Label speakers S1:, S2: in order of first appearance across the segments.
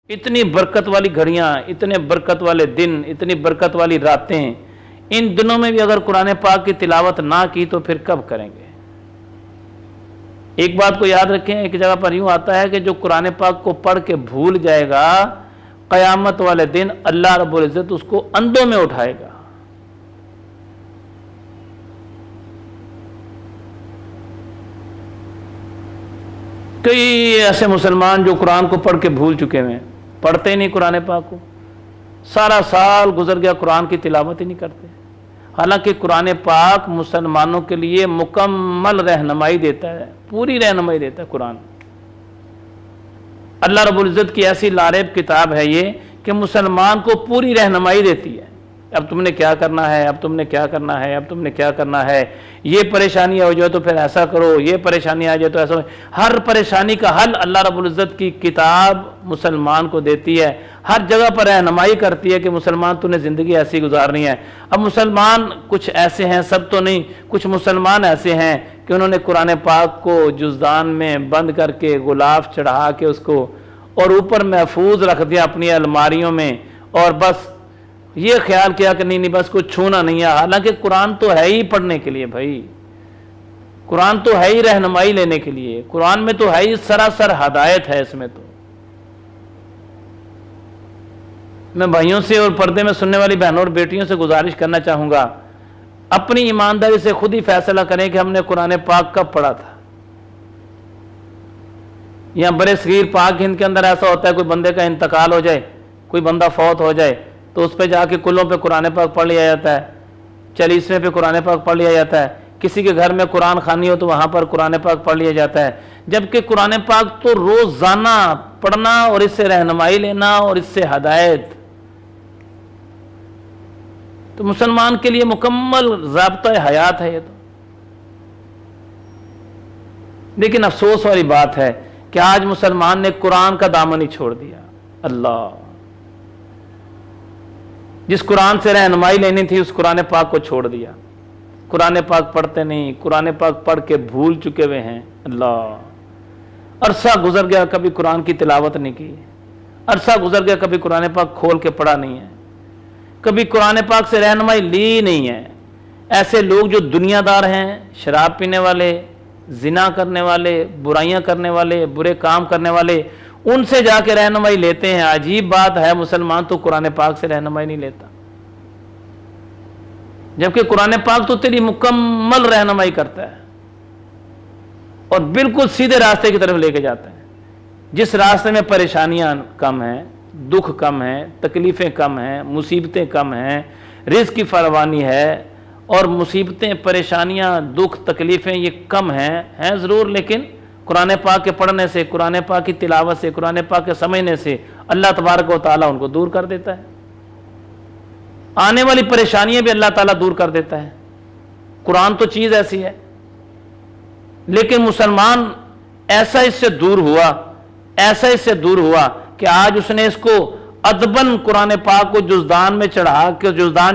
S1: اتنی برکت والی گھڑیاں، اتنے برکت والے دن، اتنی برکت والی راتیں، ان دنوں میں بھی اگر قرآن پاک کی تلاوت نہ کی تو پھر کب کریں گے؟ ایک بات کو یاد رکھیں، ایک جگہ پر یوں آتا ہے کہ جو قرآن پاک کو پڑھ کے بھول جائے گا، قیامت والے دن اللہ رب العزت اس کو اندھوں میں اٹھائے گا۔ کئی ایسے مسلمان جو قرآن کو پڑھ کے بھول چکے ہیں، پڑھتے ہی نہیں قرآن پاک کو، سارا سال گزر گیا قرآن کی تلاوت ہی نہیں کرتے، حالانکہ قرآن پاک مسلمانوں کے لیے مکمل رہنمائی دیتا ہے، پوری رہنمائی دیتا ہے قرآن۔ اللہ رب العزت کی ایسی لاریب کتاب ہے یہ کہ مسلمان کو پوری رہنمائی دیتی ہے، اب تم نے کیا کرنا ہے، اب تم نے کیا کرنا ہے، اب تم نے کیا کرنا ہے، یہ پریشانی ہو جائے تو پھر ایسا کرو، یہ پریشانی آ جائے تو ایسا ہو۔ ہر پریشانی کا حل اللہ رب العزت کی کتاب مسلمان کو دیتی ہے، ہر جگہ پر رہنمائی کرتی ہے کہ مسلمان تو نے زندگی ایسی گزارنی ہے۔ اب مسلمان کچھ ایسے ہیں، سب تو نہیں، کچھ مسلمان ایسے ہیں کہ انہوں نے قرآن پاک کو جزدان میں بند کر کے غلاف چڑھا کے اس کو اور اوپر محفوظ رکھ دیا اپنی الماریوں میں، اور بس یہ خیال کیا کہ نہیں بس کچھ چھونا نہیں ہے، حالانکہ قرآن تو ہے ہی پڑھنے کے لیے بھائی، قرآن تو ہے ہی رہنمائی لینے کے لیے، قرآن میں تو ہے ہی سراسر ہدایت ہے۔ اس میں تو میں بھائیوں سے اور پردے میں سننے والی بہنوں اور بیٹیوں سے گزارش کرنا چاہوں گا، اپنی ایمانداری سے خود ہی فیصلہ کریں کہ ہم نے قرآن پاک کب پڑھا تھا۔ یہاں برے صغیر پاک ہند کے اندر ایسا ہوتا ہے، کوئی بندے کا انتقال ہو جائے، کوئی بندہ فوت ہو جائے تو اس پہ جا کے کلوں پہ قرآن پاک پڑھ لیا جاتا ہے، چلیسویں پہ قرآن پاک پڑھ لیا جاتا ہے، کسی کے گھر میں قرآن خوانی ہو تو وہاں پر قرآن پاک پڑھ لیا جاتا ہے، جبکہ قرآن پاک تو روزانہ پڑھنا اور اس سے رہنمائی لینا اور اس سے ہدایت تو مسلمان کے لیے مکمل ضابطہ حیات ہے یہ تو۔ لیکن افسوس والی بات ہے کہ آج مسلمان نے قرآن کا دامن ہی چھوڑ دیا۔ اللہ، جس قرآن سے رہنمائی لینی تھی اس قرآن پاک کو چھوڑ دیا، قرآن پاک پڑھتے نہیں، قرآن پاک پڑھ کے بھول چکے ہوئے ہیں۔ اللہ، عرصہ گزر گیا کبھی قرآن کی تلاوت نہیں کی، عرصہ گزر گیا کبھی قرآن پاک کھول کے پڑھا نہیں ہے، کبھی قرآن پاک سے رہنمائی لی نہیں ہے۔ ایسے لوگ جو دنیا دار ہیں، شراب پینے والے، زنا کرنے والے، برائیاں کرنے والے، برے کام کرنے والے، ان سے جا کے رہنمائی لیتے ہیں۔ عجیب بات ہے، مسلمان تو قرآن پاک سے رہنمائی نہیں لیتا، جبکہ قرآن پاک تو تیری مکمل رہنمائی کرتا ہے اور بالکل سیدھے راستے کی طرف لے کے جاتا ہے۔ جس راستے میں پریشانیاں کم ہیں، دکھ کم ہیں، تکلیفیں کم ہیں، مصیبتیں کم ہیں، رزق کی فراوانی ہے، اور مصیبتیں، پریشانیاں، دکھ، تکلیفیں یہ کم ہیں ضرور، لیکن قرآن پاک کے پڑھنے سے، قرآن پاک کی تلاوت سے، قرآن پاک کے سمجھنے سے اللہ تبارک و تعالیٰ ان کو دور کر دیتا ہے، آنے والی پریشانیاں بھی اللہ تعالیٰ دور کر دیتا ہے۔ قرآن تو چیز ایسی ہے، لیکن مسلمان ایسا اس سے دور ہوا، ایسا اس سے دور ہوا کہ آج اس نے اس کو ادباً قرآن پاک کو جزدان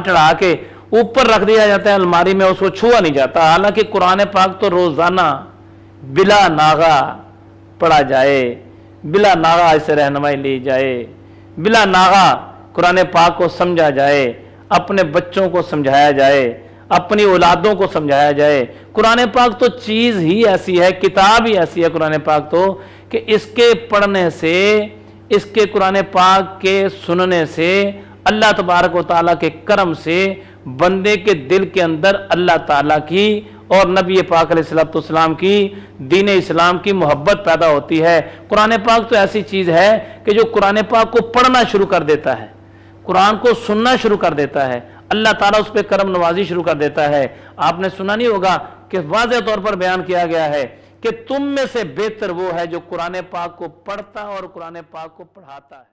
S1: چڑھا کے اوپر رکھ دیا جاتا ہے الماری میں، اس کو چھوا نہیں جاتا، حالانکہ قرآن پاک تو روزانہ بلا ناغہ پڑھا جائے، بلا ناغہ اس سے رہنمائی لی جائے، بلا ناغہ قرآن پاک کو سمجھا جائے، اپنے بچوں کو سمجھایا جائے، اپنی اولادوں کو سمجھایا جائے۔ قرآن پاک تو چیز ہی ایسی ہے، کتاب ہی ایسی ہے قرآن پاک تو، کہ اس کے پڑھنے سے، اس کے قرآن پاک کے سننے سے، اللہ تبارک و تعالیٰ کے کرم سے بندے کے دل کے اندر اللہ تعالیٰ کی اور نبی پاک علیہ السلام کی، دین اسلام کی محبت پیدا ہوتی ہے۔ قرآن پاک تو ایسی چیز ہے کہ جو قرآن پاک کو پڑھنا شروع کر دیتا ہے، قرآن کو سننا شروع کر دیتا ہے، اللہ تعالیٰ اس پہ کرم نوازی شروع کر دیتا ہے۔ آپ نے سنا نہیں ہوگا کہ واضح طور پر بیان کیا گیا ہے کہ تم میں سے بہتر وہ ہے جو قرآن پاک کو پڑھتا اور قرآن پاک کو پڑھاتا ہے۔